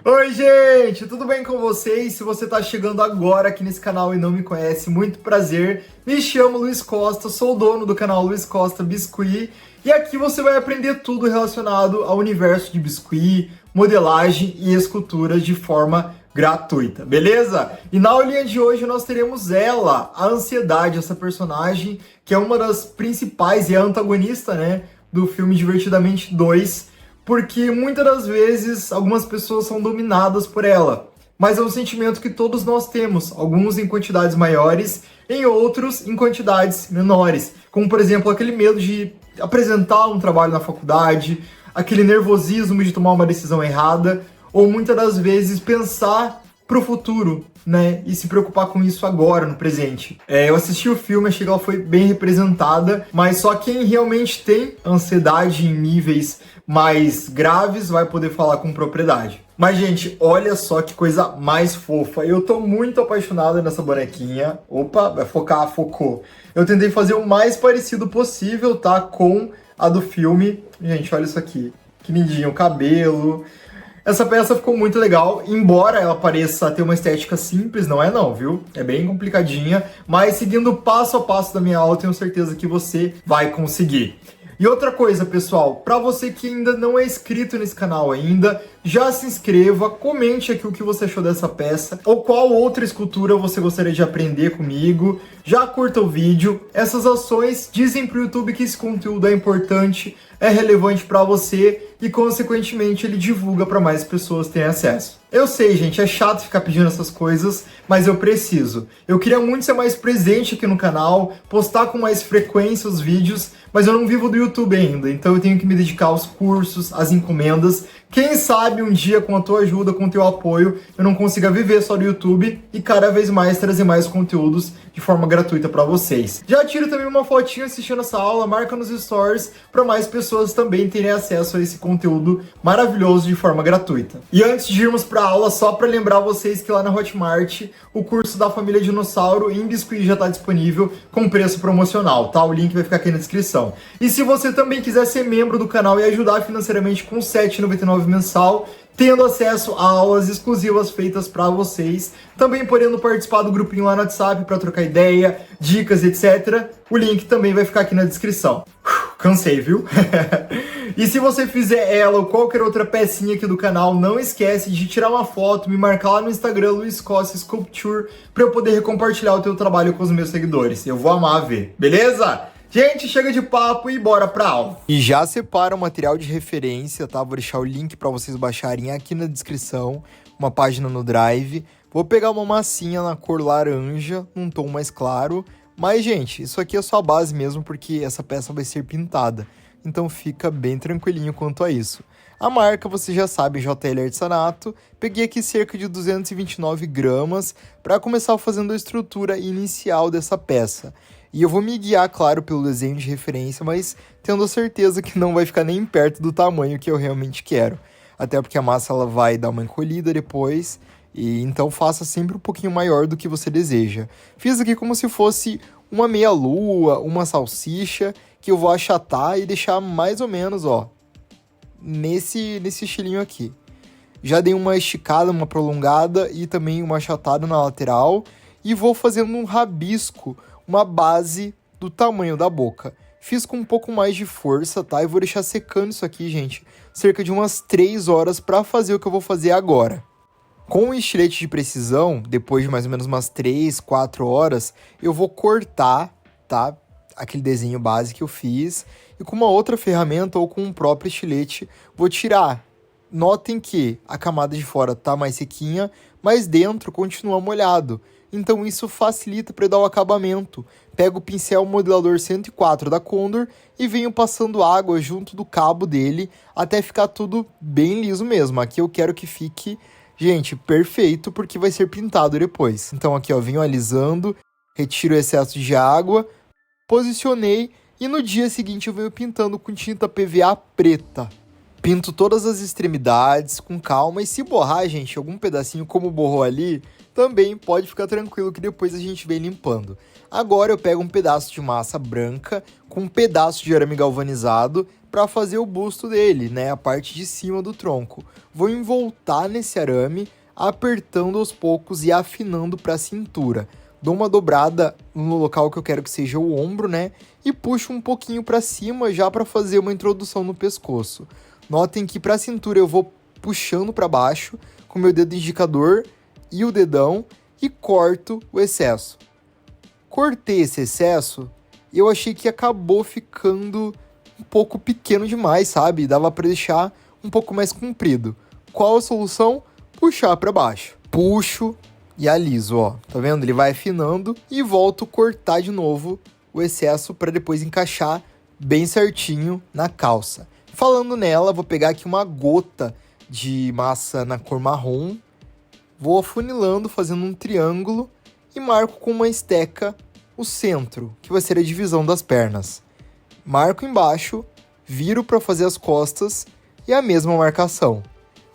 Oi, gente, tudo bem com vocês? Se você está chegando agora aqui nesse canal e não me conhece, muito prazer. Me chamo Luiz Costa, sou o dono do canal Luiz Costa Biscuit e aqui você vai aprender tudo relacionado ao universo de biscuit, modelagem e escultura de forma gratuita, beleza? E na aulinha de hoje nós teremos ela, a Ansiedade, essa personagem que é uma das principais e a antagonista, né, do filme Divertidamente 2. Porque muitas das vezes algumas pessoas são dominadas por ela, mas é um sentimento que todos nós temos, alguns em quantidades maiores, em outros em quantidades menores, como por exemplo aquele medo de apresentar um trabalho na faculdade, aquele nervosismo de tomar uma decisão errada, ou muitas das vezes pensar pro futuro, né, e se preocupar com isso agora, no presente. Eu assisti o filme, achei que ela foi bem representada, mas só quem realmente tem ansiedade em níveis mais graves vai poder falar com propriedade. Mas, gente, olha só que coisa mais fofa. Eu tô muito apaixonado nessa bonequinha. Opa, vai focar, focou. Eu tentei fazer o mais parecido possível, tá, com a do filme. Gente, olha isso aqui. Que lindinho, o cabelo. Essa peça ficou muito legal, embora ela pareça ter uma estética simples, não é não, viu? É bem complicadinha, mas seguindo passo a passo da minha aula, tenho certeza que você vai conseguir. E outra coisa, pessoal, para você que ainda não é inscrito nesse canal ainda, já se inscreva, comente aqui o que você achou dessa peça, ou qual outra escultura você gostaria de aprender comigo, já curta o vídeo. Essas ações dizem pro YouTube que esse conteúdo é importante, é relevante para você e, consequentemente, ele divulga para mais pessoas terem acesso. Eu sei, gente, é chato ficar pedindo essas coisas, mas eu preciso. Eu queria muito ser mais presente aqui no canal, postar com mais frequência os vídeos, mas eu não vivo do YouTube ainda, então eu tenho que me dedicar aos cursos, às encomendas. Quem sabe um dia, com a tua ajuda, com o teu apoio, eu não consiga viver só do YouTube e cada vez mais trazer mais conteúdos de forma gratuita para vocês. Já tira também uma fotinha assistindo essa aula, marca nos stories para mais pessoas também terem acesso a esse conteúdo maravilhoso de forma gratuita. E antes de irmos para a aula, só para lembrar vocês que lá na Hotmart, o curso da família Dinossauro em Biscuit já está disponível com preço promocional, tá? O link vai ficar aqui na descrição. E se você também quiser ser membro do canal e ajudar financeiramente com R$ 7,99 mensal, tendo acesso a aulas exclusivas feitas para vocês, também podendo participar do grupinho lá no WhatsApp para trocar ideia, dicas, etc. O link também vai ficar aqui na descrição. Cansei, viu? E se você fizer ela ou qualquer outra pecinha aqui do canal, não esquece de tirar uma foto, me marcar lá no Instagram, Luiz Costa Sculpture, para eu poder compartilhar o teu trabalho com os meus seguidores. Eu vou amar ver, beleza? Gente, chega de papo e bora pra aula. E já separa o material de referência, tá? Vou deixar o link para vocês baixarem aqui na descrição, uma página no Drive. Vou pegar uma massinha na cor laranja, num tom mais claro. Mas, gente, isso aqui é só a base mesmo, porque essa peça vai ser pintada. Então fica bem tranquilinho quanto a isso. A marca, você já sabe, JL Artesanato. Peguei aqui cerca de 229 gramas para começar fazendo a estrutura inicial dessa peça. E eu vou me guiar, claro, pelo desenho de referência, mas tendo a certeza que não vai ficar nem perto do tamanho que eu realmente quero. Até porque a massa ela vai dar uma encolhida depois, e então faça sempre um pouquinho maior do que você deseja. Fiz aqui como se fosse uma meia-lua, uma salsicha, que eu vou achatar e deixar mais ou menos, ó, nesse estilinho aqui. Já dei uma esticada, uma prolongada e também uma achatada na lateral, e vou fazendo um rabisco, uma base do tamanho da boca. Fiz com um pouco mais de força, tá? E vou deixar secando isso aqui, gente, cerca de umas 3 horas para fazer o que eu vou fazer agora. Com o estilete de precisão, depois de mais ou menos umas 3, 4 horas, eu vou cortar, tá? Aquele desenho base que eu fiz. E com uma outra ferramenta ou com o próprio estilete, vou tirar. Notem que a camada de fora tá mais sequinha, mas dentro continua molhado. Então isso facilita para dar o acabamento. Pego o pincel modelador 104 da Condor e venho passando água junto do cabo dele até ficar tudo bem liso mesmo. Aqui eu quero que fique, gente, perfeito, porque vai ser pintado depois. Então aqui, ó, venho alisando, retiro o excesso de água, posicionei e no dia seguinte eu venho pintando com tinta PVA preta. Pinto todas as extremidades com calma e se borrar, gente, algum pedacinho como borrou ali, também pode ficar tranquilo que depois a gente vem limpando. Agora eu pego um pedaço de massa branca com um pedaço de arame galvanizado para fazer o busto dele, né, a parte de cima do tronco. Vou envoltar nesse arame, apertando aos poucos e afinando para a cintura. Dou uma dobrada no local que eu quero que seja o ombro, né, e puxo um pouquinho para cima já para fazer uma introdução no pescoço. Notem que para a cintura eu vou puxando para baixo com o meu dedo indicador e o dedão e corto o excesso. Cortei esse excesso e eu achei que acabou ficando um pouco pequeno demais, sabe? Dava para deixar um pouco mais comprido. Qual a solução? Puxar para baixo. Puxo e aliso, ó. Tá vendo? Ele vai afinando e volto a cortar de novo o excesso para depois encaixar bem certinho na calça. Falando nela, vou pegar aqui uma gota de massa na cor marrom, vou afunilando, fazendo um triângulo e marco com uma esteca o centro, que vai ser a divisão das pernas. Marco embaixo, viro para fazer as costas e a mesma marcação.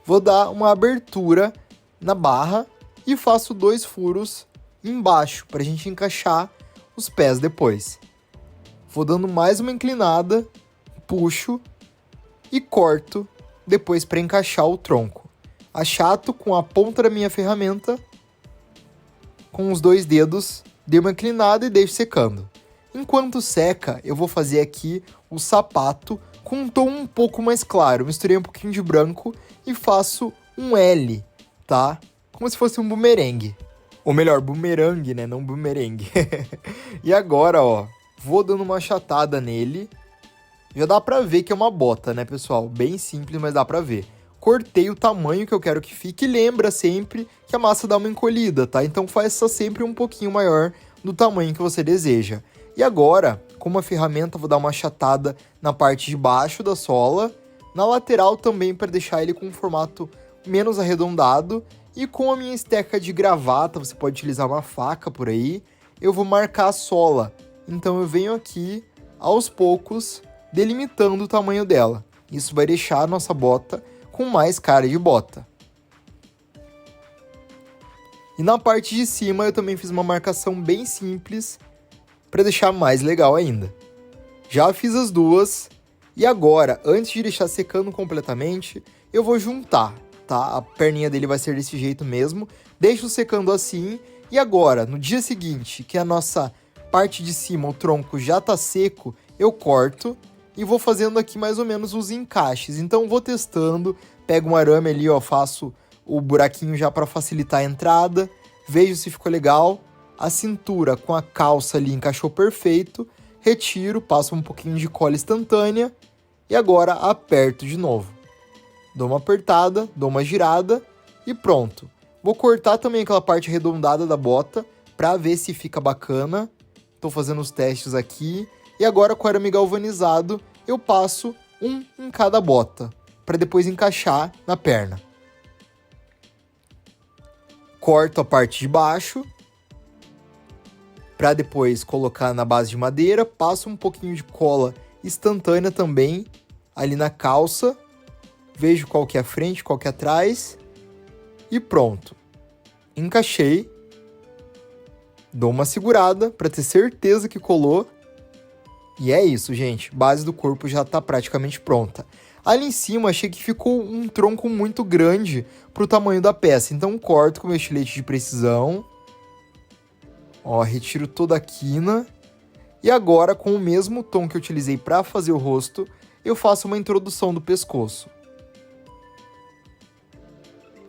Vou dar uma abertura na barra e faço 2 furos embaixo para a gente encaixar os pés depois. Vou dando mais uma inclinada, puxo e corto depois para encaixar o tronco. Achato com a ponta da minha ferramenta, com os 2 dedos, dei uma inclinada e deixo secando. Enquanto seca, eu vou fazer aqui o sapato com um tom um pouco mais claro. Misturei um pouquinho de branco e faço um L, tá? Como se fosse um bumerangue. Ou melhor, bumerangue, né? Não bumerangue. E agora, ó, vou dando uma achatada nele. Já dá pra ver que é uma bota, né, pessoal? Bem simples, mas dá pra ver. Cortei o tamanho que eu quero que fique e lembra sempre que a massa dá uma encolhida, tá? Então faça sempre um pouquinho maior do tamanho que você deseja. E agora, com uma ferramenta, vou dar uma achatada na parte de baixo da sola, na lateral também para deixar ele com um formato menos arredondado, e com a minha esteca de gravata, você pode utilizar uma faca por aí, eu vou marcar a sola. Então eu venho aqui, aos poucos, delimitando o tamanho dela. Isso vai deixar a nossa bota com mais cara de bota. E na parte de cima eu também fiz uma marcação bem simples para deixar mais legal ainda. Já fiz as duas e agora, antes de deixar secando completamente, eu vou juntar, tá? A perninha dele vai ser desse jeito mesmo, deixo secando assim e agora, no dia seguinte, que a nossa parte de cima, o tronco já tá seco, eu corto e vou fazendo aqui mais ou menos os encaixes. Então vou testando, pego um arame ali, ó, faço o buraquinho já para facilitar a entrada, vejo se ficou legal, a cintura com a calça ali encaixou perfeito, retiro, passo um pouquinho de cola instantânea e agora aperto de novo. Dou uma apertada, dou uma girada e pronto. Vou cortar também aquela parte arredondada da bota para ver se fica bacana. Estou fazendo os testes aqui. E agora com o arame galvanizado eu passo um em cada bota para depois encaixar na perna. Corto a parte de baixo para depois colocar na base de madeira. Passo um pouquinho de cola instantânea também ali na calça. Vejo qual que é a frente, qual que é atrás. E pronto. Encaixei. Dou uma segurada para ter certeza que colou. E é isso, gente. Base do corpo já está praticamente pronta. Ali em cima, achei que ficou um tronco muito grande para o tamanho da peça. Então, corto com meu estilete de precisão. Ó, retiro toda a quina. E agora, com o mesmo tom que eu utilizei para fazer o rosto, eu faço uma introdução do pescoço.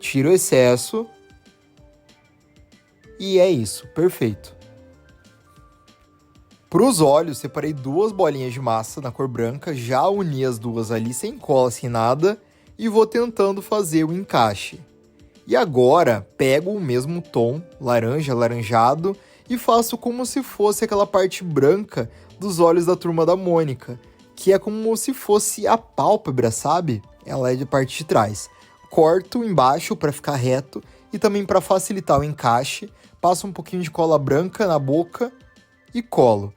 Tiro o excesso. E é isso, perfeito. Para os olhos, separei 2 bolinhas de massa na cor branca, já uni as duas ali sem cola, sem nada, e vou tentando fazer o encaixe. E agora, pego o mesmo tom, laranja, alaranjado, e faço como se fosse aquela parte branca dos olhos da Turma da Mônica, que é como se fosse a pálpebra, sabe? Ela é de parte de trás. Corto embaixo para ficar reto e também para facilitar o encaixe, passo um pouquinho de cola branca na boca e colo.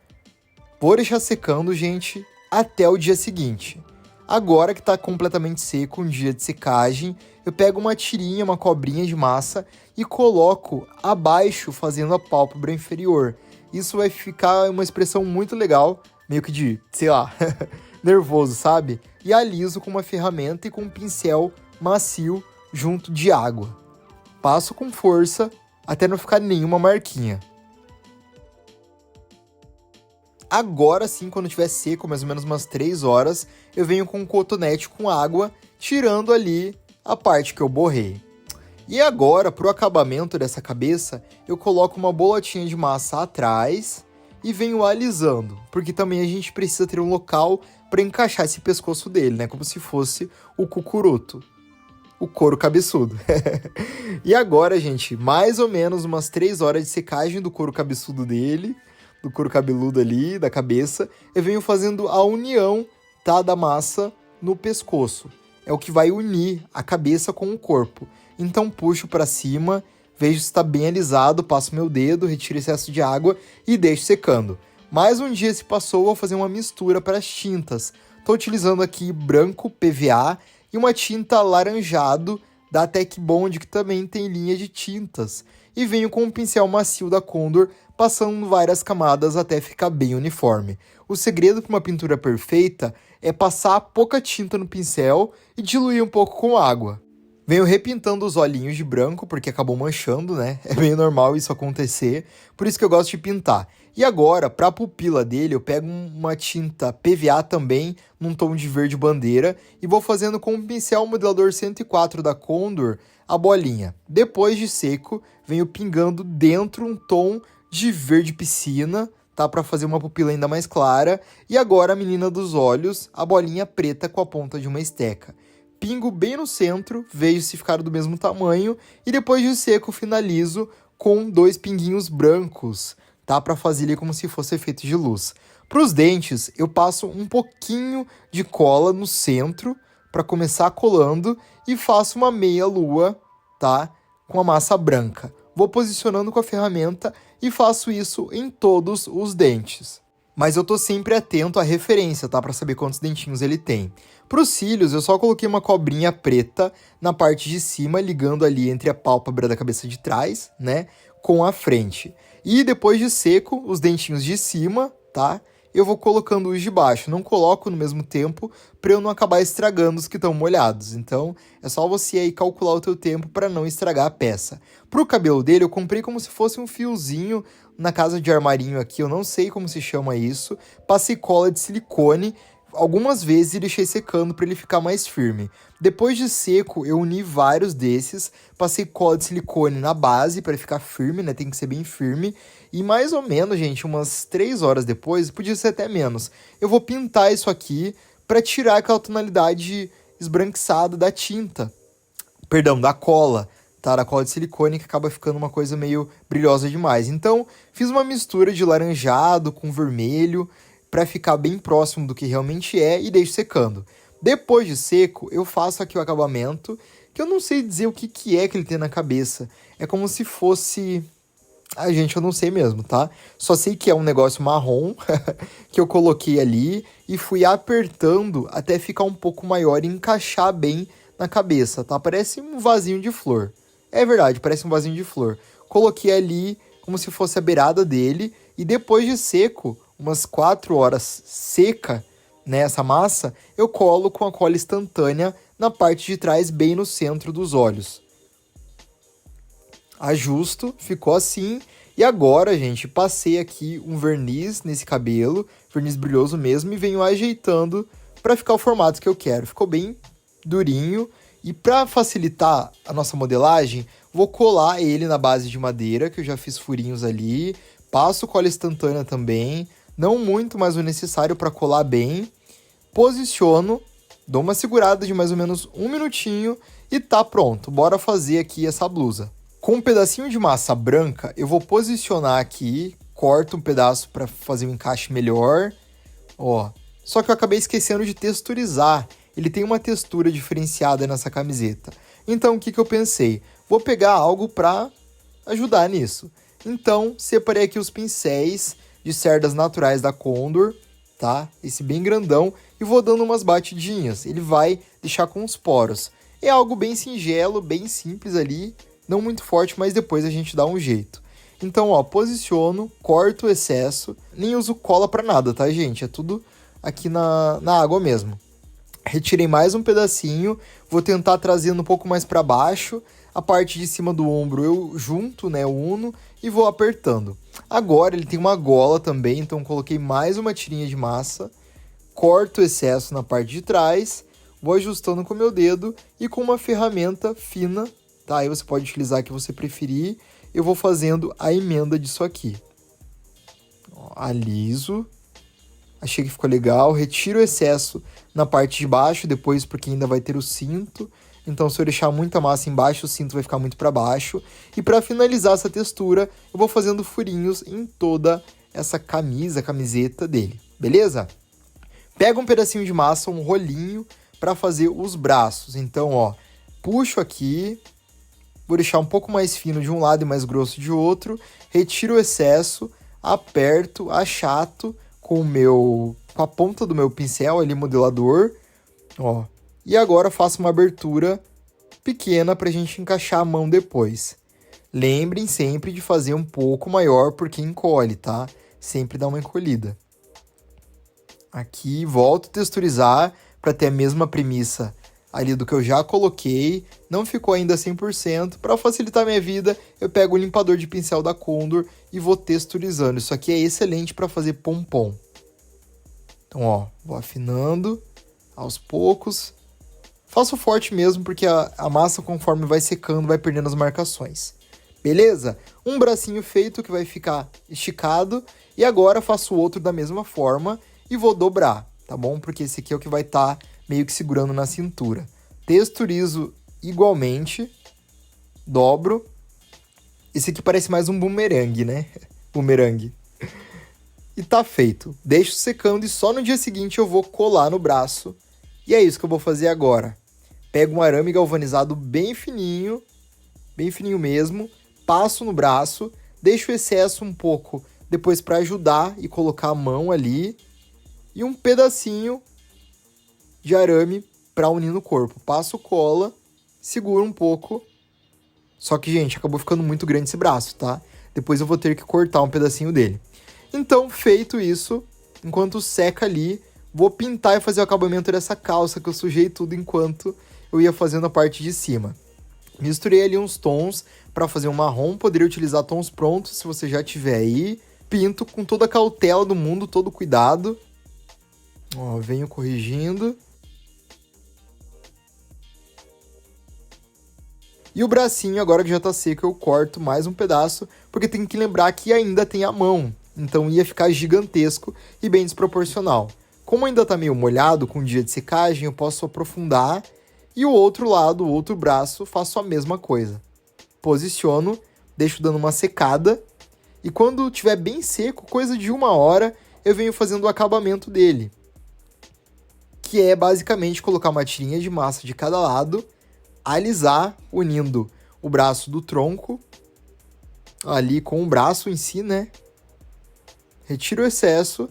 Vou deixar secando, gente, até o dia seguinte. Agora que está completamente seco, um dia de secagem, eu pego uma tirinha, uma cobrinha de massa e coloco abaixo, fazendo a pálpebra inferior. isso vai ficar uma expressão muito legal, meio que de, sei lá, nervoso, sabe? E aliso com uma ferramenta e com um pincel macio junto de água. Passo com força até não ficar nenhuma marquinha. Agora sim, quando estiver seco, mais ou menos umas 3 horas, eu venho com um cotonete com água, tirando ali a parte que eu borrei. E agora, para o acabamento dessa cabeça, eu coloco uma bolotinha de massa atrás e venho alisando, porque também a gente precisa ter um local para encaixar esse pescoço dele, né? Como se fosse o cucuruto, o couro cabeçudo. E agora, gente, mais ou menos umas 3 horas de secagem do couro cabeçudo dele, do couro cabeludo ali, da cabeça, eu venho fazendo a união, tá, da massa no pescoço. É o que vai unir a cabeça com o corpo. Então puxo para cima, vejo se está bem alisado, passo meu dedo, retiro excesso de água e deixo secando. Mais um dia se passou, vou fazer uma mistura para as tintas. Estou utilizando aqui branco PVA e uma tinta laranjado da Tech Bond, que também tem linha de tintas. E venho com um pincel macio da Condor, passando várias camadas até ficar bem uniforme. O segredo para uma pintura perfeita é passar pouca tinta no pincel e diluir um pouco com água. Venho repintando os olhinhos de branco, porque acabou manchando, né? É meio normal isso acontecer, por isso que eu gosto de pintar. E agora, para a pupila dele, eu pego uma tinta PVA também, num tom de verde bandeira, e vou fazendo com um pincel modelador 104 da Condor a bolinha. Depois de seco, venho pingando dentro um tom de verde piscina, tá? Para fazer uma pupila ainda mais clara. E agora a menina dos olhos, a bolinha preta com a ponta de uma esteca. Pingo bem no centro, vejo se ficaram do mesmo tamanho e depois de seco finalizo com 2 pinguinhos brancos, tá? Para fazer ele como se fosse efeito de luz. Para os dentes, eu passo um pouquinho de cola no centro para começar colando e faço uma meia lua, tá? Com a massa branca. Vou posicionando com a ferramenta e faço isso em todos os dentes. Mas eu tô sempre atento à referência, tá? Pra saber quantos dentinhos ele tem. Pros cílios, eu só coloquei uma cobrinha preta na parte de cima, ligando ali entre a pálpebra da cabeça de trás, né? Com a frente. E depois de seco, os dentinhos de cima, tá? Eu vou colocando os de baixo. Não coloco no mesmo tempo para eu não acabar estragando os que estão molhados. Então, é só você aí calcular o teu tempo para não estragar a peça. Pro cabelo dele, eu comprei como se fosse um fiozinho na casa de armarinho aqui. Eu não sei como se chama isso. Passei cola de silicone algumas vezes e deixei secando para ele ficar mais firme. Depois de seco, eu uni vários desses, passei cola de silicone na base para ficar firme, né? Tem que ser bem firme. E mais ou menos, gente, umas 3 horas depois, podia ser até menos, eu vou pintar isso aqui para tirar aquela tonalidade esbranquiçada da tinta. Perdão, da cola, tá? Da cola de silicone, que acaba ficando uma coisa meio brilhosa demais. Então, fiz uma mistura de laranjado com vermelho, para ficar bem próximo do que realmente é e deixo secando. Depois de seco, eu faço aqui o acabamento, que eu não sei dizer o que é que ele tem na cabeça. É como se fosse... Ah, gente, eu não sei mesmo, tá? Só sei que é um negócio marrom que eu coloquei ali e fui apertando até ficar um pouco maior e encaixar bem na cabeça, tá? Parece um vasinho de flor. É verdade, parece um vasinho de flor. Coloquei ali como se fosse a beirada dele e depois de seco, umas 4 horas seca, né, essa massa, eu colo com a cola instantânea na parte de trás, bem no centro dos olhos. Ajusto, ficou assim. E agora, gente, passei aqui um verniz nesse cabelo, verniz brilhoso mesmo, e venho ajeitando para ficar o formato que eu quero. Ficou bem durinho. E para facilitar a nossa modelagem, vou colar ele na base de madeira, que eu já fiz furinhos ali. Passo cola instantânea também. Não muito, mas o necessário para colar bem. Posiciono, dou uma segurada de mais ou menos 1 minutinho e tá pronto. Bora fazer aqui essa blusa. Com um pedacinho de massa branca, eu vou posicionar aqui, corto um pedaço para fazer um encaixe melhor. Ó, só que eu acabei esquecendo de texturizar. Ele tem uma textura diferenciada nessa camiseta. Então, o que eu pensei? Vou pegar algo para ajudar nisso. Então, separei aqui os pincéis de cerdas naturais da Condor, tá? Esse bem grandão, e vou dando umas batidinhas. Ele vai deixar com os poros. É algo bem singelo, bem simples ali, não muito forte, mas depois a gente dá um jeito. Então, ó, posiciono, corto o excesso, nem uso cola pra nada, tá, gente? É tudo aqui na água mesmo. Retirei mais um pedacinho, vou tentar trazendo um pouco mais para baixo, a parte de cima do ombro eu junto, né, uno e vou apertando. Agora ele tem uma gola também, então coloquei mais uma tirinha de massa, corto o excesso na parte de trás, vou ajustando com o meu dedo e com uma ferramenta fina, tá? Aí você pode utilizar a que você preferir, eu vou fazendo a emenda disso aqui. Ó, aliso. Achei que ficou legal, retiro o excesso na parte de baixo depois porque ainda vai ter o cinto. Então se eu deixar muita massa embaixo, o cinto vai ficar muito para baixo. E para finalizar essa textura, eu vou fazendo furinhos em toda essa camiseta dele, beleza? Pega um pedacinho de massa, um rolinho, para fazer os braços. Então, ó, puxo aqui, vou deixar um pouco mais fino de um lado e mais grosso de outro, retiro o excesso, aperto, achato, com a ponta do meu pincel ali, modelador, ó. E agora faço uma abertura pequena pra gente encaixar a mão depois. Lembrem sempre de fazer um pouco maior porque encolhe, tá? Sempre dá uma encolhida. Aqui, volto a texturizar para ter a mesma premissa ali do que eu já coloquei. Não ficou ainda 100%. Para facilitar minha vida, eu pego o limpador de pincel da Condor e vou texturizando. Isso aqui é excelente para fazer pompom. Então, ó, vou afinando aos poucos. Faço forte mesmo, porque a massa, conforme vai secando, vai perdendo as marcações. Beleza? Um bracinho feito que vai ficar esticado. E agora faço o outro da mesma forma e vou dobrar, tá bom? Porque esse aqui é o que vai estar meio que segurando na cintura. Texturizo igualmente. Dobro. Esse aqui parece mais um bumerangue, né? Bumerangue. E tá feito. Deixo secando e só no dia seguinte eu vou colar no braço. E é isso que eu vou fazer agora. Pego um arame galvanizado bem fininho mesmo, passo no braço, deixo o excesso um pouco depois para ajudar e colocar a mão ali. E um pedacinho de arame para unir no corpo. Passo cola, seguro um pouco. Só que, gente, acabou ficando muito grande esse braço, tá? Depois eu vou ter que cortar um pedacinho dele. Então, feito isso, enquanto seca ali, vou pintar e fazer o acabamento dessa calça que eu sujei tudo enquanto eu ia fazendo a parte de cima. Misturei ali uns tons para fazer um marrom, poderia utilizar tons prontos se você já tiver aí. Pinto com toda a cautela do mundo, todo cuidado. Ó, venho corrigindo. E o bracinho, agora que já tá seco, eu corto mais um pedaço, porque tem que lembrar que ainda tem a mão. Então ia ficar gigantesco e bem desproporcional. Como ainda tá meio molhado com o dia de secagem, eu posso aprofundar. E o outro lado, o outro braço, faço a mesma coisa. Posiciono, deixo dando uma secada. E quando tiver bem seco, coisa de 1 hora, eu venho fazendo o acabamento dele. Que é basicamente colocar uma tirinha de massa de cada lado, alisar, unindo o braço do tronco, ali com o braço em si, né? Retiro o excesso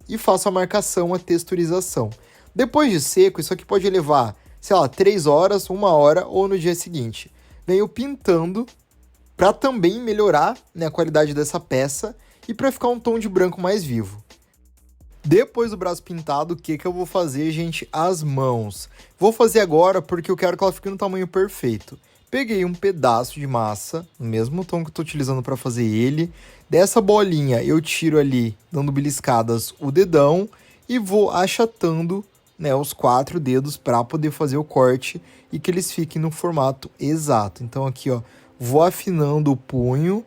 e faço a marcação, a texturização. Depois de seco, isso aqui pode levar, sei lá, 3 horas, 1 hora ou no dia seguinte. Venho pintando para também melhorar, né, a qualidade dessa peça e para ficar um tom de branco mais vivo. Depois do braço pintado, o que eu vou fazer, gente? As mãos. Vou fazer agora porque eu quero que ela fique no tamanho perfeito. Peguei um pedaço de massa, o mesmo tom que eu estou utilizando para fazer ele. Dessa bolinha eu tiro ali, dando beliscadas, o dedão e vou achatando, né, os 4 dedos para poder fazer o corte e que eles fiquem no formato exato. Então aqui, ó, vou afinando o punho,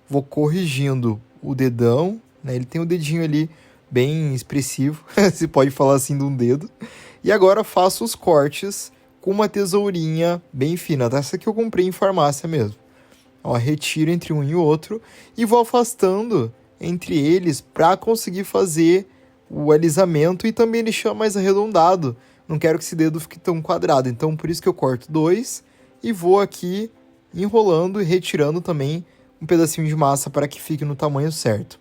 vou corrigindo o dedão, né? Ele tem o dedinho ali bem expressivo, se pode falar assim de um dedo. E agora faço os cortes com uma tesourinha bem fina, tá? Essa que eu comprei em farmácia mesmo. Ó, retiro entre um e o outro e vou afastando entre eles para conseguir fazer o alisamento e também deixar mais arredondado. Não quero que esse dedo fique tão quadrado, então por isso que eu corto 2 e vou aqui enrolando e retirando também um pedacinho de massa para que fique no tamanho certo.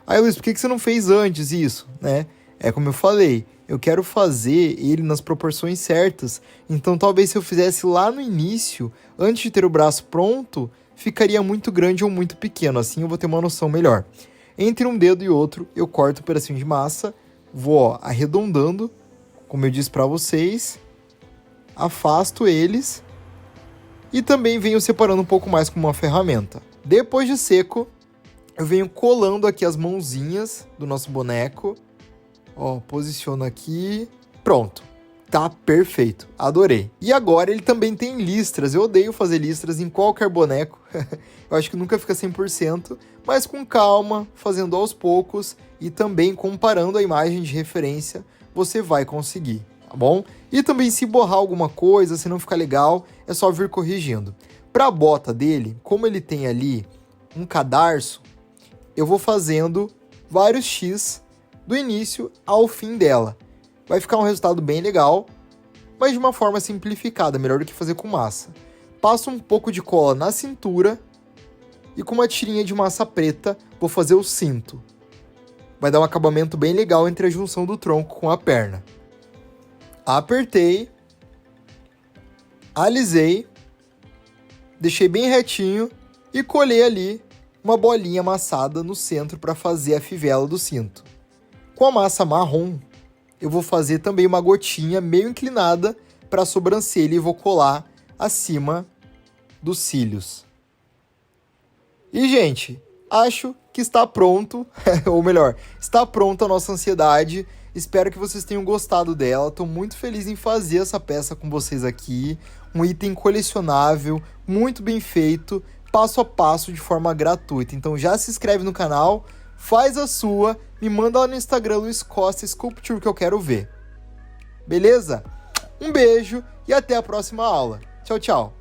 Aí, Luiz, por que você não fez antes isso, né? É como eu falei, eu quero fazer ele nas proporções certas. Então, talvez se eu fizesse lá no início, antes de ter o braço pronto, ficaria muito grande ou muito pequeno, assim eu vou ter uma noção melhor. Entre um dedo e outro, eu corto um pedacinho de massa, vou arredondando, como eu disse para vocês, afasto eles e também venho separando um pouco mais com uma ferramenta. Depois de seco, eu venho colando aqui as mãozinhas do nosso boneco, ó, posiciono aqui, pronto. Tá perfeito, adorei. E agora ele também tem listras, eu odeio fazer listras em qualquer boneco, eu acho que nunca fica 100%, mas com calma, fazendo aos poucos e também comparando a imagem de referência, você vai conseguir, tá bom? E também se borrar alguma coisa, se não ficar legal, é só vir corrigindo. Para a bota dele, como ele tem ali um cadarço, eu vou fazendo vários X do início ao fim dela. Vai ficar um resultado bem legal, mas de uma forma simplificada, melhor do que fazer com massa. Passo um pouco de cola na cintura e com uma tirinha de massa preta vou fazer o cinto. Vai dar um acabamento bem legal entre a junção do tronco com a perna. Apertei, alisei, deixei bem retinho e colei ali uma bolinha amassada no centro para fazer a fivela do cinto. Com a massa marrom, eu vou fazer também uma gotinha meio inclinada para a sobrancelha e vou colar acima dos cílios. E, gente, acho que está pronto, ou melhor, está pronta a nossa ansiedade. Espero que vocês tenham gostado dela. Estou muito feliz em fazer essa peça com vocês aqui. Um item colecionável, muito bem feito, passo a passo, de forma gratuita. Então já se inscreve no canal, faz a sua, me manda lá no Instagram, Luiz Costa Sculpture, que eu quero ver. Beleza? Um beijo e até a próxima aula. Tchau, tchau.